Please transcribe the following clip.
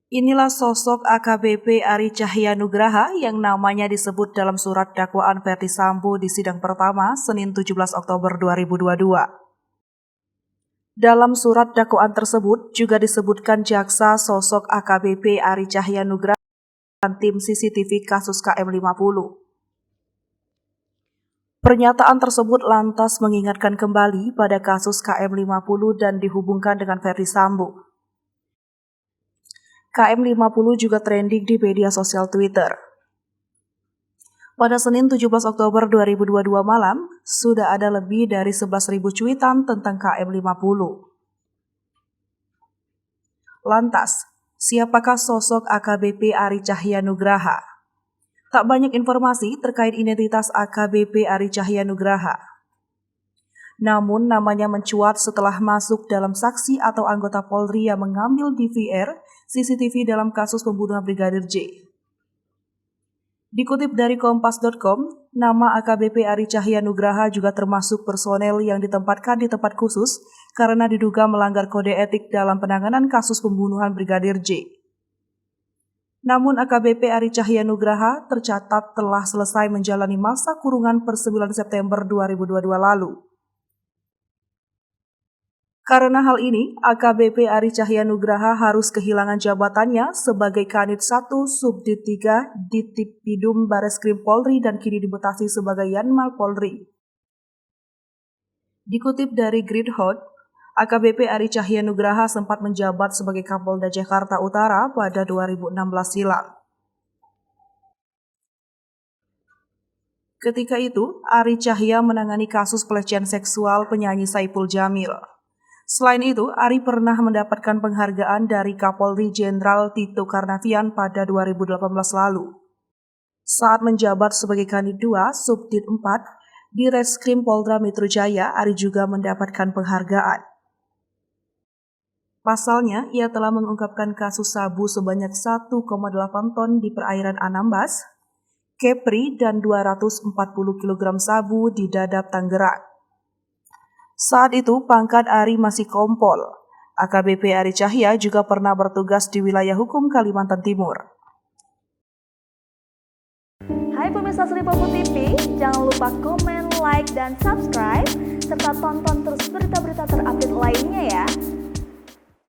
Inilah sosok AKBP Ari Cahyanugraha yang namanya disebut dalam surat dakwaan Verdi Sambo di sidang pertama Senin 17 Oktober 2022. Dalam surat dakwaan tersebut juga disebutkan jaksa sosok AKBP Ari Cahyanugraha dan tim CCTV kasus KM50. Pernyataan tersebut lantas mengingatkan kembali pada kasus KM50 dan dihubungkan dengan Verdi Sambo. KM50 juga trending di media sosial Twitter. Pada Senin 17 Oktober 2022 malam, sudah ada lebih dari 11.000 cuitan tentang KM50. Lantas, siapakah sosok AKBP Ari Cahyanugraha? Tak banyak informasi terkait identitas AKBP Ari Cahyanugraha. Namun namanya mencuat setelah masuk dalam saksi atau anggota Polri yang mengambil DVR CCTV dalam kasus pembunuhan Brigadir J. Dikutip dari Kompas.com, nama AKBP Ari Cahyanugraha juga termasuk personel yang ditempatkan di tempat khusus karena diduga melanggar kode etik dalam penanganan kasus pembunuhan Brigadir J. Namun AKBP Ari Cahyanugraha tercatat telah selesai menjalani masa kurungan per 9 September 2022 lalu. Karena hal ini, AKBP Ari Cahyanugraha harus kehilangan jabatannya sebagai Kanit 1 Subdit 3 Ditipidum Bareskrim Polri dan kini dimutasi sebagai Yanmal Polri. Dikutip dari Gridhot, AKBP Ari Cahyanugraha sempat menjabat sebagai Kapolda Jakarta Utara pada 2016 silam. Ketika itu, Ari Cahya menangani kasus pelecehan seksual penyanyi Saipul Jamil. Selain itu, Ari pernah mendapatkan penghargaan dari Kapolri Jenderal Tito Karnavian pada 2018 lalu. Saat menjabat sebagai Kanit 2 Subdit 4 di Reskrim Polda Metro Jaya, Ari juga mendapatkan penghargaan. Pasalnya, ia telah mengungkapkan kasus sabu sebanyak 1,8 ton di perairan Anambas, Kepri, dan 240 kg sabu di Dadap, Tangerang. Saat itu, pangkat Ari masih kompol. AKBP Ari Cahya juga pernah bertugas di wilayah hukum Kalimantan Timur. Hai pemirsa Sri Popo TV, jangan lupa komen, like, dan subscribe, serta tonton terus berita-berita terupdate lainnya ya.